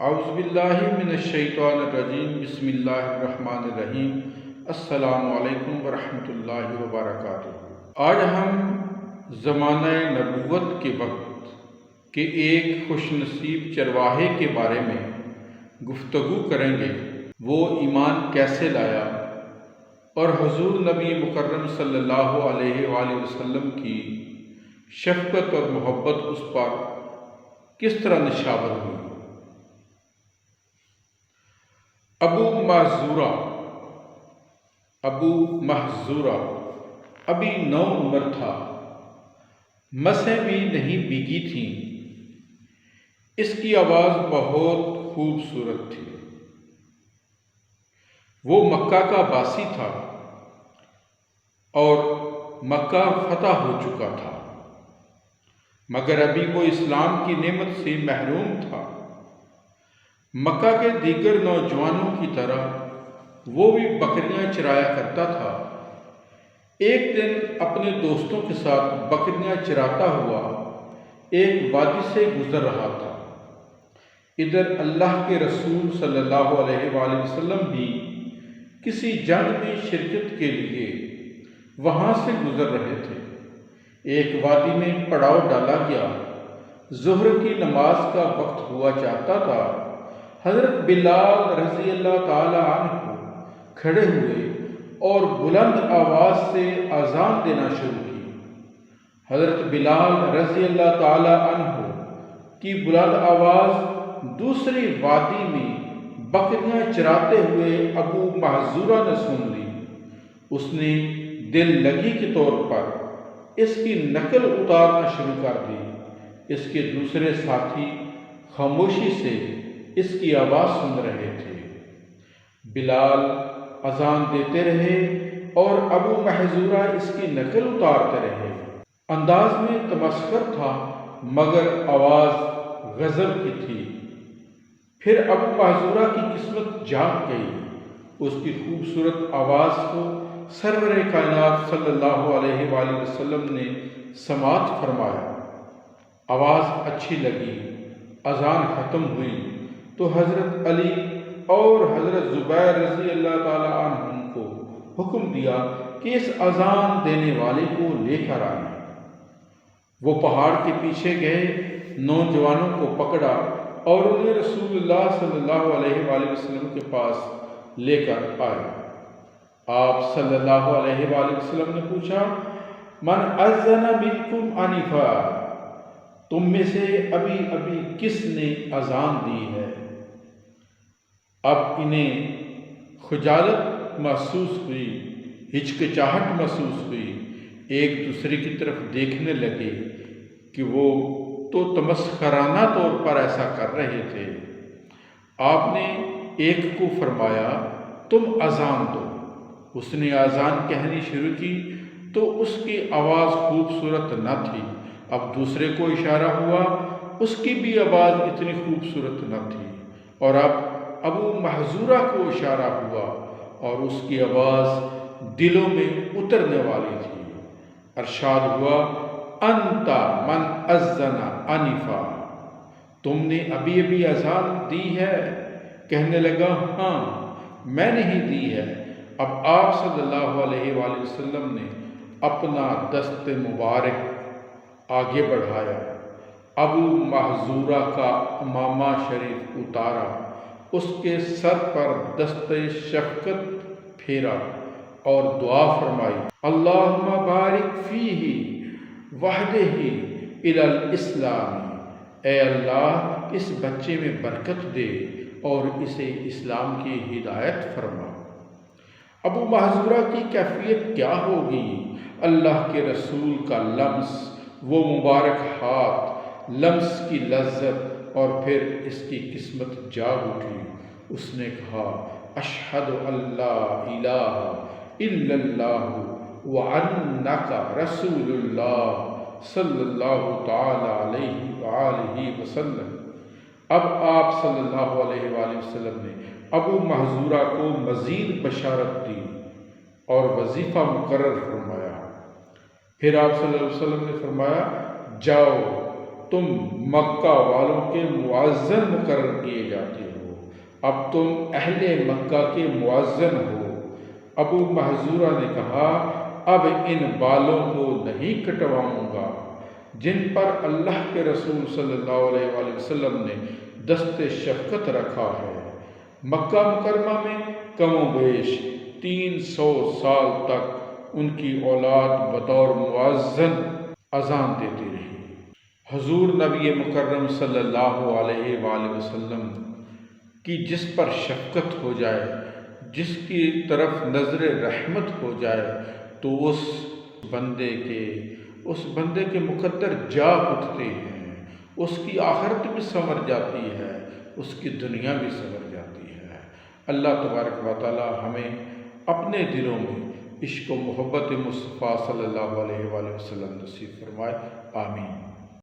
اعوذ باللہ من الشیطان الرجیم بسم اللہ الرحمن الرحیم السلام علیکم ورحمۃ اللہ وبرکاتہ۔ آج ہم زمانہ نبوت کے وقت کے ایک خوش نصیب چرواہے کے بارے میں گفتگو کریں گے۔ وہ ایمان کیسے لایا اور حضور نبی مکرم صلی اللہ علیہ وآلہ وسلم کی شفقت اور محبت اس پر کس طرح نشاور ہوئی۔ ابو محذورہ ابھی 9 عمر تھا، مسیں بھی نہیں بھیگی تھیں۔ اس کی آواز بہت خوبصورت تھی۔ وہ مکہ کا باسی تھا اور مکہ فتح ہو چکا تھا، مگر ابھی وہ اسلام کی نعمت سے محروم تھا۔ مکہ کے دیگر نوجوانوں کی طرح وہ بھی بکریاں چرایا کرتا تھا۔ ایک دن اپنے دوستوں کے ساتھ بکریاں چراتا ہوا ایک وادی سے گزر رہا تھا۔ ادھر اللہ کے رسول صلی اللہ علیہ وآلہ وسلم بھی کسی جنگ میں شرکت کے لیے وہاں سے گزر رہے تھے۔ ایک وادی میں پڑاؤ ڈالا گیا۔ ظہر کی نماز کا وقت ہوا چاہتا تھا۔ حضرت بلال رضی اللہ تعالی عنہ کھڑے ہوئے اور بلند آواز سے اذان دینا شروع کی۔ حضرت بلال رضی اللہ تعالی عنہ کی بلند آواز دوسری وادی میں بکریاں چراتے ہوئے ابو محذورہ نے سن لی۔ اس نے دل لگی کے طور پر اس کی نقل اتارنا شروع کر دی۔ اس کے دوسرے ساتھی خاموشی سے اس کی آواز سن رہے تھے۔ بلال اذان دیتے رہے اور ابو محذورہ اس کی نقل اتارتے رہے۔ انداز میں تمسخر تھا مگر آواز غضب کی تھی۔ پھر ابو محذورہ کی قسمت جاگ گئی۔ اس کی خوبصورت آواز کو سرور کائنات صلی اللہ علیہ وآلہ وسلم نے سماعت فرمایا۔ آواز اچھی لگی۔ اذان ختم ہوئی تو حضرت علی اور حضرت زبیر رضی اللہ تعالی عنہ کو حکم دیا کہ اس اذان دینے والے کو لے کر آئیں۔ وہ پہاڑ کے پیچھے گئے، نوجوانوں کو پکڑا اور انہیں رسول اللہ صلی اللہ علیہ وآلہ وسلم کے پاس لے کر آئے۔ آپ صلی اللہ علیہ وآلہ وسلم نے پوچھا، من اذن منکم آنفا، تم میں سے ابھی کس نے اذان دی ہے؟ اب انہیں خجالت محسوس ہوئی، ہچکچاہٹ محسوس ہوئی۔ ایک دوسرے کی طرف دیکھنے لگے کہ وہ تو تمسخرانہ طور پر ایسا کر رہے تھے۔ آپ نے ایک کو فرمایا، تم اذان دو۔ اس نے اذان کہنی شروع کی تو اس کی آواز خوبصورت نہ تھی۔ اب دوسرے کو اشارہ ہوا، اس کی بھی آواز اتنی خوبصورت نہ تھی۔ اور اب ابو محذورہ کو اشارہ ہوا اور اس کی آواز دلوں میں اترنے والی تھی۔ ارشاد ہوا، انت من اذن آنفا، تم نے ابھی اذان دی ہے؟ کہنے لگا، ہاں میں نے ہی دی ہے۔ اب آپ صلی اللہ علیہ وآلہ وسلم نے اپنا دست مبارک آگے بڑھایا، ابو محذورہ کا عمامہ شریف اتارا، اس کے سر پر دست شفقت پھیرا اور دعا فرمائی، اللہم بارک فیہ وہدہ الی الاسلام، اے اللہ اس بچے میں برکت دے اور اسے اسلام کی ہدایت فرما۔ ابو محذورہ کی کیفیت کیا ہوگی؟ اللہ کے رسول کا لمس، وہ مبارک ہاتھ، لمس کی لذت، اور پھر اس کی قسمت جاگ اٹھی۔ اس نے کہا، اشہد ان لا الہ الا اللہ وانک رسول اللہ صلی اللہ تعالی علیہ وآلہ وسلم۔ اب آپ صلی اللہ علیہ وآلہ وسلم نے ابو محذورہ کو مزید بشارت دی اور وظیفہ مقرر فرمایا۔ پھر آپ صلی اللہ علیہ وسلم نے فرمایا، جاؤ تم مکہ والوں کے مؤذن مقرر کیے جاتے ہو، اب تم اہل مکہ کے مؤذن ہو۔ ابو محذورہ نے کہا اب ان بالوں کو نہیں کٹواؤں گا جن پر اللہ کے رسول صلی اللہ علیہ وآلہ وسلم نے دست شفقت رکھا ہے۔ مکہ مکرمہ میں کم و بیش 300 سال تک ان کی اولاد بطور مؤذن اذان دیتی رہی۔ حضور نبی مکرم صلی اللہ علیہ وآلہ وسلم کی جس پر شفقت ہو جائے، جس کی طرف نظر رحمت ہو جائے، تو اس بندے کے مقدر جاگ اٹھتے ہیں، اس کی آخرت بھی سنور جاتی ہے، اس کی دنیا بھی سنور جاتی ہے۔ اللہ تبارک و تعالی ہمیں اپنے دلوں میں عشق و محبت مصطفیٰ صلی اللہ علیہ وآلہ وسلم نصیب فرمائے، آمین۔